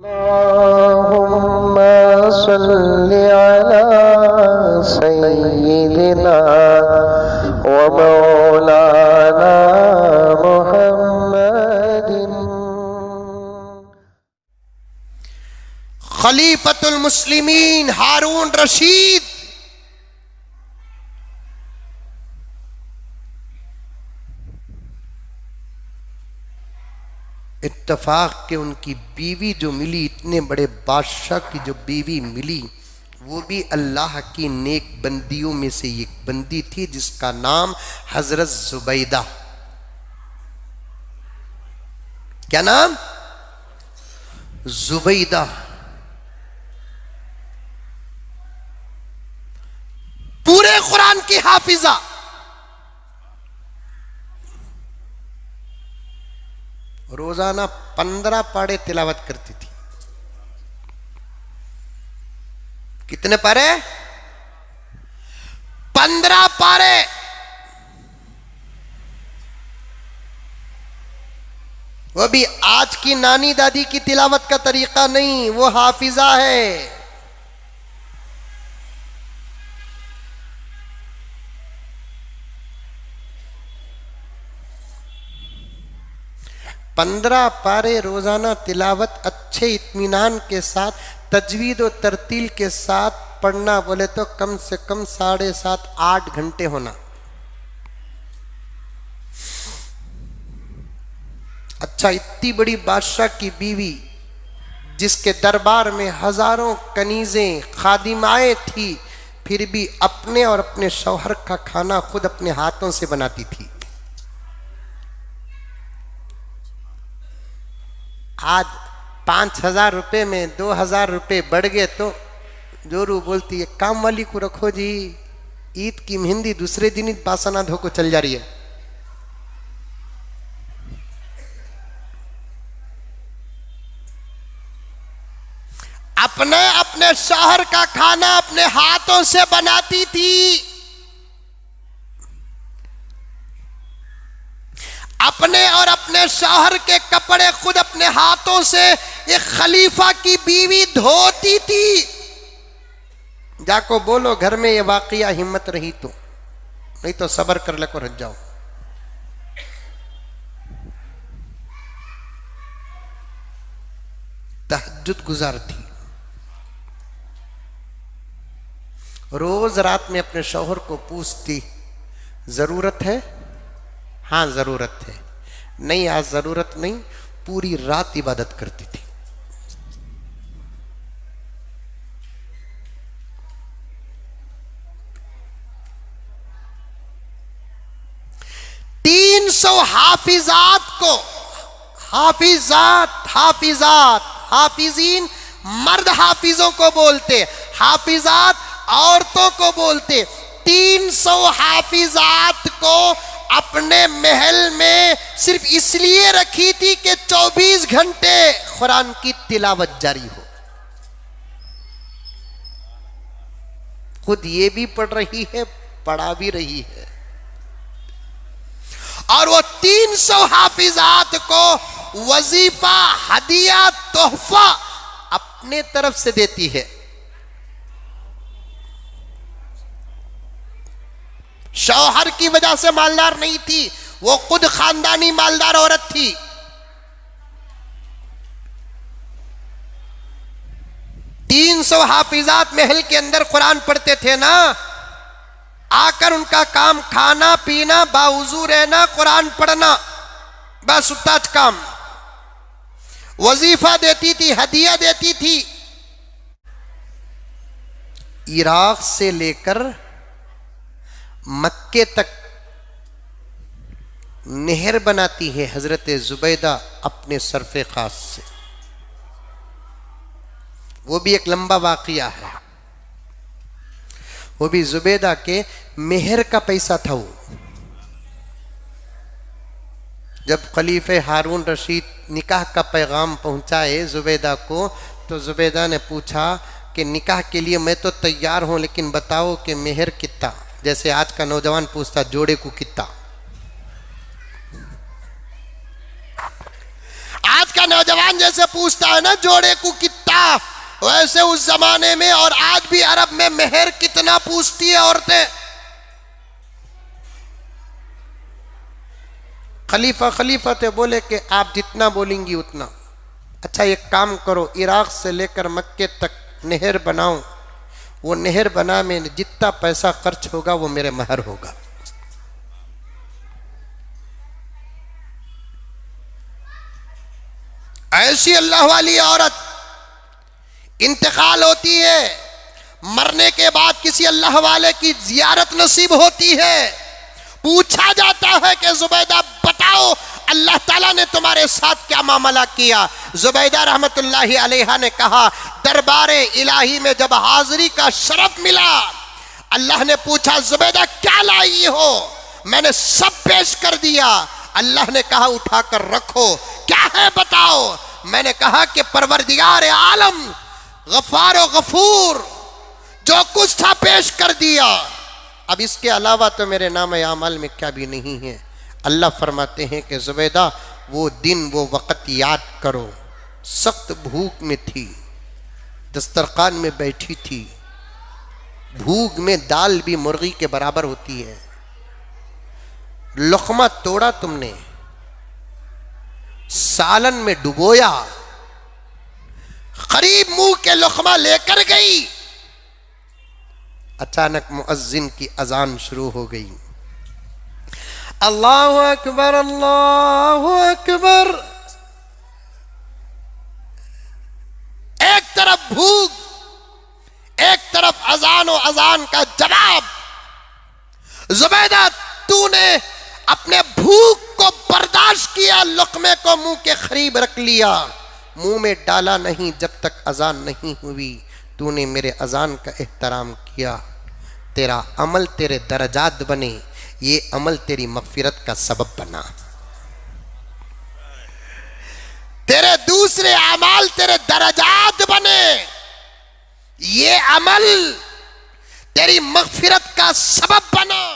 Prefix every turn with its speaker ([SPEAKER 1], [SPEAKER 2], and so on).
[SPEAKER 1] अल्लाहुम्मा सल्लि अला सय्यिदिना व मौलाना मुहम्मदिन।
[SPEAKER 2] खलीफतुल मुस्लिमीन हारून रशीद इत्तफाक के उनकी बीवी जो मिली, इतने बड़े बादशाह की जो बीवी मिली, वो भी अल्लाह की नेक बंदियों में से एक बंदी थी जिसका नाम हजरत जुबैदा। क्या नाम? जुबैदा। पूरे कुरान की हाफिजा। रोजाना 15 पारे तिलावत करती थी। कितने पारे? 15 पारे। वो भी आज की नानी दादी की तिलावत का तरीका नहीं, वो हाफिजा है। पंद्रह पारे रोजाना तिलावत अच्छे इत्मीनान के साथ, तजवीद और तरतील के साथ पढ़ना बोले तो कम से कम 7.5-8 घंटे होना। अच्छा, इतनी बड़ी बादशाह की बीवी जिसके दरबार में हजारों कनीजें खादिमाएं थी, फिर भी अपने और अपने शौहर का खाना खुद अपने हाथों से बनाती थी। आज 5,000 रुपये में 2,000 रुपये बढ़ गए तो जोरू बोलती है, काम वाली को रखो जी, ईद की मेहंदी दूसरे दिन ही बासना धो को चल जा रही है। अपने अपने शौहर का खाना अपने हाथों से बनाती थी। अपने और अपने शौहर के कपड़े खुद अपने हाथों से एक खलीफा की बीवी धोती थी। जाको बोलो घर में ये वाकया हिम्मत रही तो, नहीं तो सब्र कर ले को रह जाओ। तहज्जुद गुजार थी। रोज रात में अपने शौहर को पूछती, जरूरत है? हाँ जरूरत है। नहीं आज जरूरत नहीं। पूरी रात इबादत करती थी। तीन 300 हाफिजात को, हाफिजीन मर्द हाफिजों को बोलते, हाफिजात औरतों को बोलते। 300 हाफिजात को अपने महल में सिर्फ इसलिए रखी थी कि 24 घंटे कुरान की तिलावत जारी हो। खुद ये भी पढ़ रही है, पढ़ा भी रही है। और वो 300 हाफिजात को वजीफा, हदिया, तोहफा अपने तरफ से देती है। शौहर की वजह से मालदार नहीं थी, वो खुद खानदानी मालदार औरत थी। तीन 300 हाफिजात महल के अंदर कुरान पढ़ते थे ना, आकर उनका काम खाना पीना, बावजू रहना, कुरान पढ़ना, बस उतना काम। वजीफा देती थी, हदिया देती थी। इराक से लेकर मक्के तक नहर बनाती है हजरत जुबैदा अपने सरफे खास से। वो भी एक लंबा वाकया है। वो भी जुबैदा के मेहर का पैसा था। वो जब खलीफे हारून रशीद निकाह का पैगाम पहुंचाए जुबैदा को, तो जुबैदा ने पूछा कि निकाह के लिए मैं तो तैयार हूं, लेकिन बताओ कि मेहर कितना। जैसे आज का नौजवान पूछता जोड़े को कितना। आज का का नौजवान जैसे पूछता है ना जोड़े को कितना, वैसे उस जमाने में और आज भी अरब में मेहर कितना पूछती है औरतें। खलीफा थे, बोले कि आप जितना बोलेंगी उतना। अच्छा एक काम करो, इराक से लेकर मक्के तक नहर बनाओ, वो नहर बना में जितना पैसा खर्च होगा वो मेरे महर होगा। ऐसी अल्लाह वाली औरत इंतकाल होती है, मरने के बाद किसी अल्लाह वाले की जियारत नसीब होती है। पूछा जाता है कि जुबैदा बताओ अल्लाह ताला ने तुम्हारे साथ क्या मामला किया। जुबैदा रहमतुल्लाहि अलैहा ने कहा, दरबारे इलाही में जब हाजिरी का शरफ मिला, अल्लाह ने पूछा जुबैदा क्या लाई हो, मैंने सब पेश कर दिया। अल्लाह ने कहा उठाकर रखो, क्या है बताओ। मैंने कहा कि परवरदिगार आलम गफ्फार व गफूर, जो कुछ था पेश कर दिया, अब इसके अलावा तो मेरे नाम अमल में क्या भी नहीं है। अल्लाह फरमाते हैं कि जुबैदा वो दिन वो वक़्त याद करो, सख्त भूख में थी, दस्तरखान में बैठी थी, भूख में दाल भी मुर्गी के बराबर होती है। लुक़मा तोड़ा तुमने, सालन में डुबोया, करीब मुंह के लुक़मा लेकर गई, अचानक मुअज्जिन की अजान शुरू हो गई। अल्लाहु अकबर अल्लाहु अकबर। एक तरफ भूख, एक तरफ अजान और अजान का जवाब। जुबैदा तूने अपने भूख को बर्दाश्त किया, लुक़मे को मुंह के करीब रख लिया, मुंह में डाला नहीं जब तक अजान नहीं हुई। तूने मेरे अजान का एहतराम किया, तेरा अमल तेरे दरजात बने, ये अमल तेरी मग़फ़िरत का सबब बना। तेरे दूसरे अमाल तेरे दरजात बने, ये अमल तेरी मग़फ़िरत का सबब बना।